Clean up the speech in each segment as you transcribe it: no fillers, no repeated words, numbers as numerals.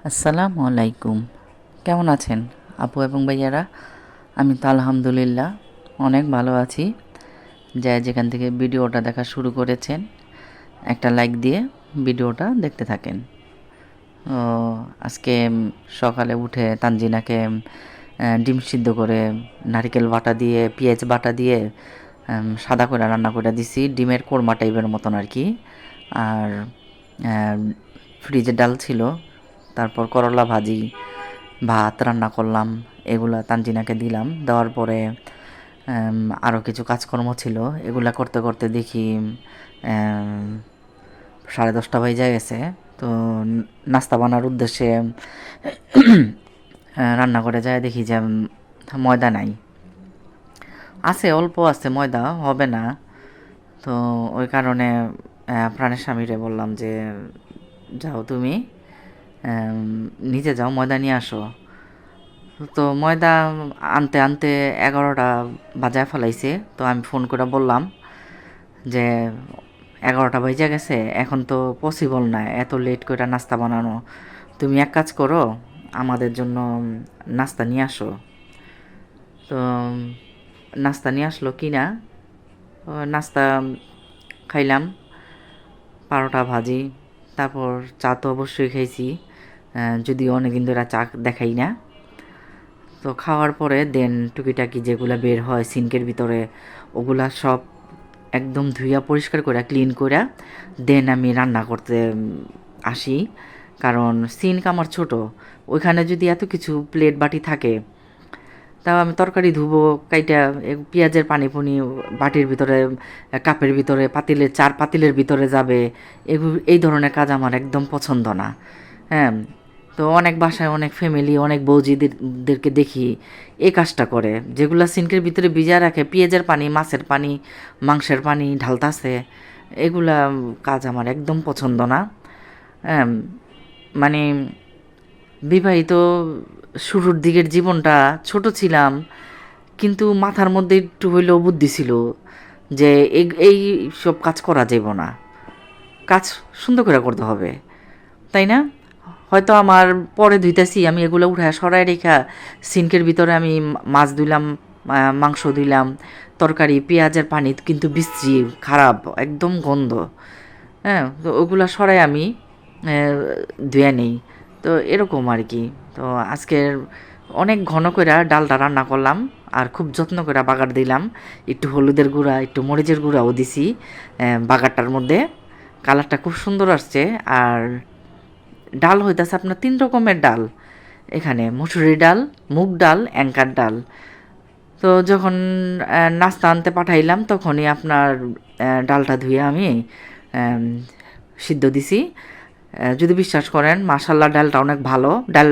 আসসালামু আলাইকুম। কেমন আছেন আপু এবং ভাইয়ারা? আমি তো আলহামদুলিল্লাহ অনেক ভালো আছি। যেখান থেকে ভিডিওটা দেখা শুরু করেছেন একটা লাইক দিয়ে ভিডিওটা দেখতে থাকেন। ও আজকে সকালে উঠে তানজিনাকে ডিম সিদ্ধ করে নারিকেল বাটা দিয়ে পেঁয়াজ বাটা দিয়ে সাদা করে রান্না করে দিছি, ডিমের কোরমা টাইপের মতন আর কি। আর ফ্রিজে ডাল ছিল, তারপর করলা ভাজি, ভাত রান্না করলাম, এগুলা তানজিনাকে দিলাম। দেওয়ার পরে আরও কিছু কাজকর্ম ছিল, এগুলা করতে করতে দেখি 10:30 বেজে গেছে। তো নাস্তা বানার উদ্দেশ্যে রান্না করে যায় দেখি যে ময়দা নাই, আছে অল্প আছে, ময়দা হবে না। তো ওই কারণে প্রাণের স্বামীরে বললাম যে যাও তুমি নিচে যাও, ময়দা নিয়ে আসো। তো ময়দা আনতে আনতে 11টা বাজায় ফেলাইছে। তো আমি ফোন করে বললাম যে 11টা বেজে গেছে, এখন তো পসিবল না এত লেট করে নাস্তা বানানো। তুমি এক কাজ করো, আমাদের জন্য নাস্তা নিয়ে আসো। তো নাস্তা নিয়ে আসলো কি না, নাস্তা খাইলাম, পারোটা ভাজি, তারপর চা তো অবশ্যই খাইছি, যদিও অনেকদিন ধরে চা দেখাই না। তো খাওয়ার পরে দেন টুকিটাকি যেগুলো বের হয় সিঙ্কের ভিতরে, ওগুলা সব একদম ধুইয়া পরিষ্কার করে ক্লিন করে দেন আমি রান্না করতে আসি। কারণ সিঙ্ক আমার ছোট, ওইখানে যদি এত কিছু প্লেট বাটি থাকে, তাও আমি তরকারি ধুবো কাইটা, পেঁয়াজের পানি পুনি বাটির ভিতরে, কাপের ভিতরে, পাতিলের 4 পাতিলের ভিতরে যাবে, এই ধরনের কাজ আমার একদম পছন্দ না। হ্যাঁ, তো অনেক বাসায় অনেক ফ্যামিলি, অনেক বৌজিদেরকে দেখি এই কাজটা করে, যেগুলো সিঙ্কের ভিতরে ভিজা রাখে, পেঁয়াজের পানি, মাছের পানি, মাংসের পানি ঢালতাছে। এগুলা কাজ আমার একদম পছন্দ না। হ্যাঁ, মানে বিবাহিত শুরুর দিকের জীবনটা ছোট ছিলাম, কিন্তু মাথার মধ্যে একটু হইলেও বুদ্ধি ছিল যে এই সব কাজ করা যাব না, কাজ সুন্দর করে করতে হবে, তাই না? হয়তো আমার পরে ধুইতেছি, আমি এগুলো উঠে সরাই রেখা সিঙ্কের ভিতরে আমি মাছ ধুইলাম, মাংস ধুইলাম, তরকারি, পেঁয়াজের পানি কিন্তু বিশ্রী খারাপ, একদম গন্ধ। হ্যাঁ, তো ওগুলো সরাই আমি ধুয়ে নেই। তো এরকম আর কি। তো আজকের অনেক ঘন করে ডালটা রান্না করলাম, আর খুব যত্ন করে বাগার দিলাম, একটু হলুদের গুঁড়া, একটু মরিচের গুঁড়াও দিছি বাগারটার মধ্যে। কালারটা খুব সুন্দর আসছে। আর ডাল হইতেছে আপনার 3 রকমের ডাল এখানে: মুসুরি ডাল, মুগ ডাল, অ্যাঙ্কার ডাল। তো যখন নাস্তা আনতে পাঠাইলাম তখনই আপনার ডালটা ধুয়ে আমি আম, সিদ্ধ দিছি। যদি বিশ্বাস করেন, মাশাল্লাহ ডালটা অনেক ভালো। ডাল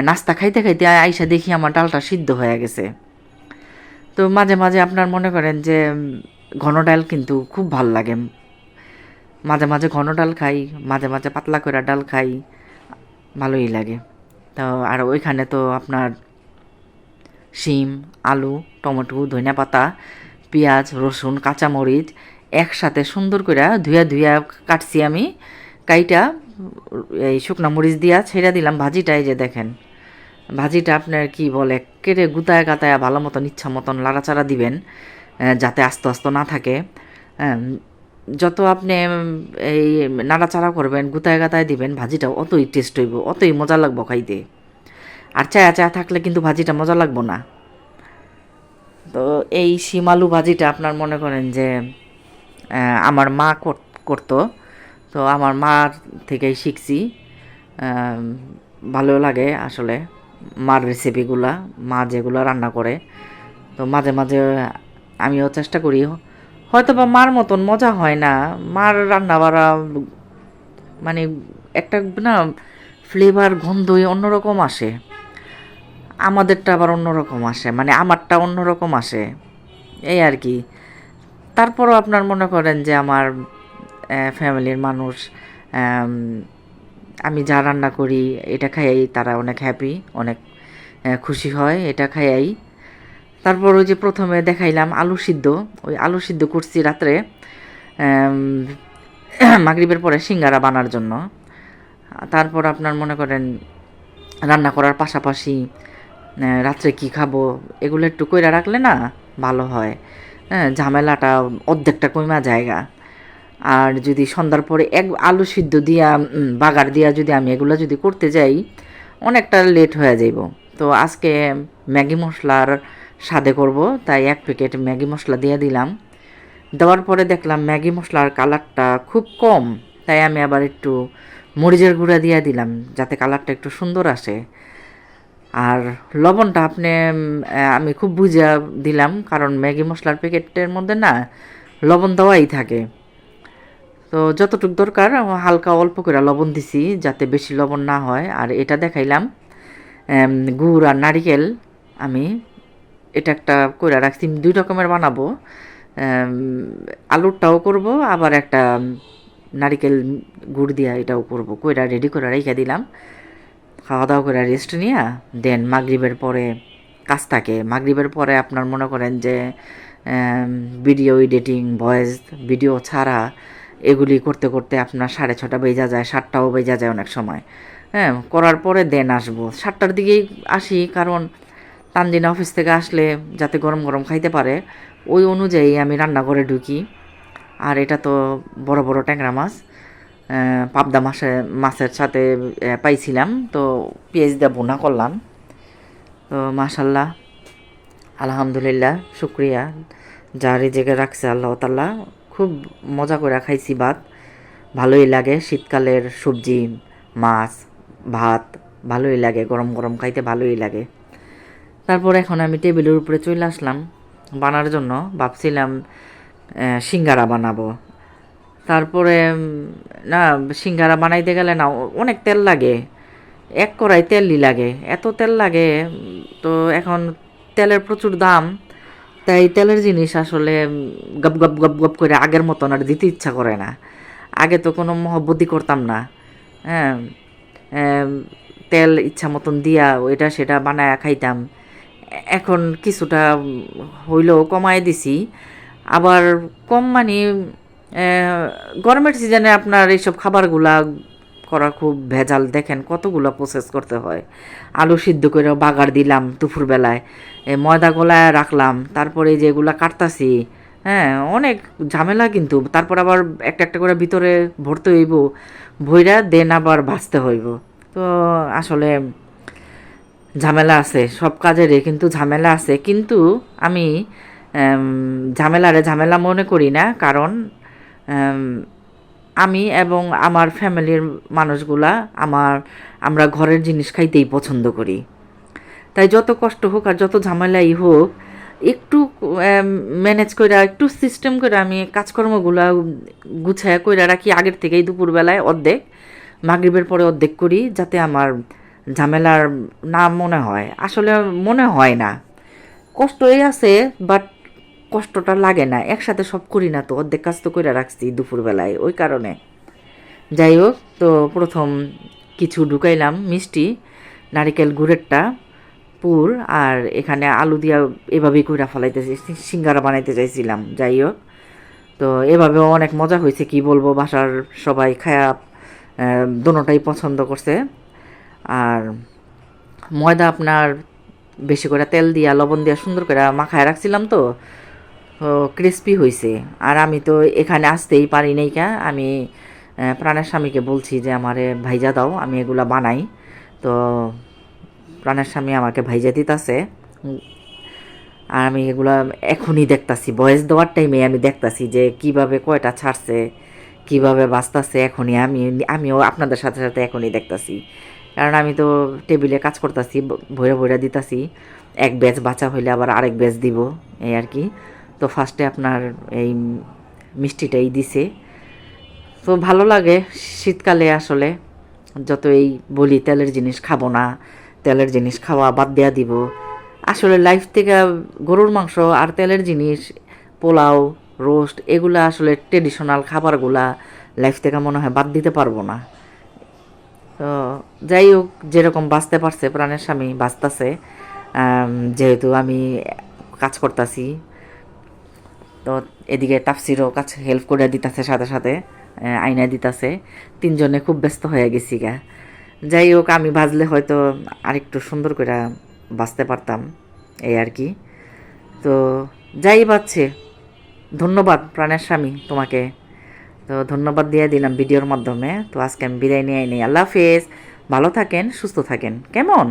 নাস্তা খাইতে খাইতে আইসা দেখি আমার ডালটা সিদ্ধ হয়ে গেছে। তো মাঝে মাঝে আপনার মনে করেন যে ঘন ডাল কিন্তু খুব ভাল লাগে, মাঝে মাঝে ঘন ডাল খাই, মাঝে মাঝে পাতলা করে ডাল খাই, ভালোই লাগে। তো আর ওইখানে তো আপনার শিম, আলু, টমেটো, ধনিয়া পাতা, পেঁয়াজ, রসুন, কাঁচামরিচ একসাথে সুন্দর করে ধুয়া ধুয়া কাটছি আমি, কাইটা এই শুকনা মরিচ দিয়া ছেড়ে দিলাম ভাজিটা। এই যে দেখেন ভাজিটা আপনার কি বলে, কেটে গুতায় গাতায় ভালো মতন ইচ্ছা মতন লাড়াচাড়া দিবেন, যাতে আস্তে আস্তে না থাকে। যত আপনি এই নাড়াচাড়া করবেন, গুতায় গাতায় দিবেন, ভাজিটা অতই টেস্ট হইব, অতই মজা লাগবো খাইতে। আর চায়া চায়া থাকলে কিন্তু ভাজিটা মজা লাগবো না। তো এই শিম আলু ভাজিটা আপনার মনে করেন যে আমার মা করতো, তো আমার মার থেকেই শিখছি। ভালো লাগে আসলে মার রেসিপিগুলা, মা যেগুলো রান্না করে। তো মাঝে মাঝে আমিও চেষ্টা করি, হয়তো বা মার মতন মজা হয় না, মার রান্না বাড়া মানে একটা না ফ্লেভার, গন্ধই অন্যরকম আসে, আমাদেরটা আবার অন্যরকম আসে, মানে আমারটা অন্যরকম আসে, এই আর কি। তারপরও আপনার মনে করেন যে আমার ফ্যামিলির মানুষ, আম, আমি যা রান্না করি এটা খাইয়াই তারা অনেক হ্যাপি, অনেক খুশি হয় এটা খাইয়াই। তারপর ওই যে প্রথমে দেখাইলাম আলু সিদ্ধ, ওই আলু সিদ্ধ করছি রাত্রে মাগরিবের পরে সিঙ্গারা বানার জন্য। তারপর আপনার মনে করেন রান্না করার পাশাপাশি রাত্রে কি খাবো এগুলো একটু কইরা রাখলে না ভালো হয়। হ্যাঁ, ঝামেলাটা অর্ধেকটা কইমা জায়গা। আর যদি সন্ধ্যার পরে এক আলু সিদ্ধ দিয়া বাগার দিয়া যদি আমি এগুলো যদি করতে যাই অনেকটা লেট হয়ে যাইব। তো আজকে ম্যাগি মশলার স্বাদে করব, তাই 1 প্যাকেট ম্যাগি মশলা দিয়ে দিলাম। দেওয়ার পরে দেখলাম ম্যাগি মশলার কালারটা খুব কম, তাই আমি আবার একটু মরিচের গুঁড়া দিয়ে দিলাম যাতে কালারটা একটু সুন্দর আসে। আর লবণটা আমি খুব বুঝা দিলাম, কারণ ম্যাগি মশলার প্যাকেটের মধ্যে না লবণ দেওয়াই থাকে। তো যতটুকু দরকার হালকা অল্প করে লবণ দিছি যাতে বেশি লবণ না হয়। আর এটা দেখাইলাম গুড় আর নারিকেল, আমি এটা একটা করে রাখছি, 2 রকমের বানাবো। আলুরটাও করব, আবার একটা নারিকেল গুড় দিয়া এটাও করব, কইরা রেডি করে রেখে দিলাম। খাওয়া দাওয়া করে রেস্ট নিয়ে দেন মাগরিবের পরে কাজ থাকে। মাগরিবের পরে আপনার মনে করেন যে ভিডিও এডিটিং, ভয়েস ভিডিও ছাড়া এগুলি করতে করতে আপনার 6:30 বেজা যায়, 7টাও বেজা যায় অনেক সময়। হ্যাঁ, করার পরে দেন আসবো 7টার দিকেই আসি, কারণ তানজিনা অফিস থেকে আসলে যাতে গরম গরম খাইতে পারে ওই অনুযায়ী আমি রান্নাঘরে ঢুকি। আর এটা তো বড় বড় ট্যাংরা মাছ, পাবদা মাছের সাথে পাইছিলাম, তো পেঁয়াজ দিয়ে ভুনা করলাম। তো মাশাল্লাহ, আলহামদুলিল্লাহ, শুক্রিয়া, যা রিজেকে রাখছে আল্লাহ তাআলা। খুব মজা করে খাইছি ভাত, ভালোই লাগে। শীতকালের সবজি, মাছ, ভাত ভালোই লাগে, গরম গরম খাইতে ভালোই লাগে। তারপর এখন আমি টেবিলের উপরে চলে আসলাম বানার জন্য। ভাবছিলাম সিঙ্গারা বানাবো। তারপরে না, সিঙ্গারা বানাইতে গেলে না অনেক তেল লাগে, 1 কড়াই তেলই লাগে, এত তেল লাগে। তো এখন তেলের প্রচুর দাম, তাই তেলের জিনিস আসলে গপ গপ গপ গপ করে আগের মতন আর দিতে ইচ্ছা করে না। আগে তো কোনো মহব্বতই করতাম না। হ্যাঁ, এম, তেল ইচ্ছা মতন দিয়া ওইটা সেটা বানায়া খাইতাম। এখন কিছুটা হইলেও কমায় দিছি। আবার কম মানে গরমের সিজনে আপনার এইসব খাবারগুলা করা খুব ভেজাল। দেখেন কতগুলো প্রসেস করতে হয়। আলু সিদ্ধ করে বাগার দিলাম দুপুরবেলায়, ময়দা গলায় রাখলাম, তারপরে যেগুলা কাটতাছি, হ্যাঁ অনেক ঝামেলা কিন্তু। তারপর আবার একটা একটা করে ভিতরে ভরতে হইব, ভইরা দেন আবার ভাজতে হইব। তো আসলে ঝামেলা আছে, সব কাজেরই কিন্তু ঝামেলা আছে। কিন্তু আমি ঝামেলারে ঝামেলা মনে করি না, কারণ এম, আমি এবং আমার ফ্যামিলির মানুষগুলা আমরা ঘরের জিনিস খাইতেই পছন্দ করি। তাই যত কষ্ট হোক আর যত ঝামেলাই হোক, একটু ম্যানেজ করে, একটু সিস্টেম করে আমি কাজকর্মগুলা গুছায় কইরা রাখি আগের থেকেই। দুপুরবেলায় অর্ধেক, মাগরিবের পরে অর্ধেক করি, যাতে আমার ঝামেলার না মনে হয়। আসলে মনে হয় না, কষ্টই আছে, বাট কষ্টটা লাগে না। একসাথে সব করি না, তো অর্ধেক কাজ তো করে রাখছি দুপুরবেলায়, ওই কারণে। যাই হোক, তো প্রথম কিছু ঢুকাইলাম মিষ্টি, নারিকেল গুড়েরটা পুর, আর এখানে আলু দিয়া এভাবেই কইরা ফেলাইতেছি, সিঙ্গারা বানাইতে চাইছিলাম। যাই হোক, তো এভাবেও অনেক মজা হয়েছে, কি বলবো, বাসার সবাই খায়া দোনোটাই পছন্দ করছে। আর ময়দা আপনার বেশি করে তেল দিয়া লবণ দিয়া সুন্দর করে মাখায় রাখছিলাম, তো ক্রিস্পি হয়েছে। আর আমি তো এখানে আসতেই পারি নাই, কা আমি প্রাণের স্বামীকে বলছি যে আমারে ভাইজা দাও, আমি এগুলা বানাই। তো প্রাণের স্বামী আমাকে ভাইজা দিতেছে। আর আমি এগুলা এখনই দেখতাছি, ভয়েস দেওয়ার টাইমে আমি দেখতাছি যে কিভাবে কয়টা ছাড়ছে, কিভাবে বাঁচতাছে। আমিও আপনাদের সাথে সাথে এখনই দেখতাছি, কারণ আমি তো টেবিলে কাজ করতেছি, ভৈরা ভৈরা দিতাছি। এক ব্যাচ বাঁচা হইলে আবার আরেক ব্যাচ দিব, এই আর কি। তো ফার্স্টে আপনার এই মিষ্টিটাই দিছে। তো ভালো লাগে শীতকালে আসলে। যতই বলি তেলের জিনিস খাবো না, তেলের জিনিস খাওয়া বাদ দেয়া দিব, আসলে লাইফ থেকে গরুর মাংস আর তেলের জিনিস, পোলাও, রোস্ট, এগুলা আসলে ট্রেডিশনাল খাবারগুলা লাইফ থেকে মনে হয় বাদ দিতে পারবো না। তো যাই হোক, যেরকম বাঁচতে পারছে প্রাণের স্বামী বাঁচতেছে, যেহেতু আমি কাজ করতেছি। তো এদিকে তাফসিরও কাছে হেল্প করে দিতেছে, সাথে সাথে আইনা দিতেছে। তিনজনে খুব ব্যস্ত হয়ে গেছি গা। যাই হোক, আমি ভাজলে হয়তো আরেকটু সুন্দর করে বাঁচতে পারতাম, এই আর কি। তো যাই বাচ্ছে, ধন্যবাদ প্রাণের স্বামী তোমাকে। তো ধন্যবাদ দিয়ে দিলাম ভিডিওর মাধ্যমে। তো আজকে আমি বিদায় নিয়ে নিই। আল্লাহ হাফেজ, ভালো থাকেন, সুস্থ থাকেন, কেমন?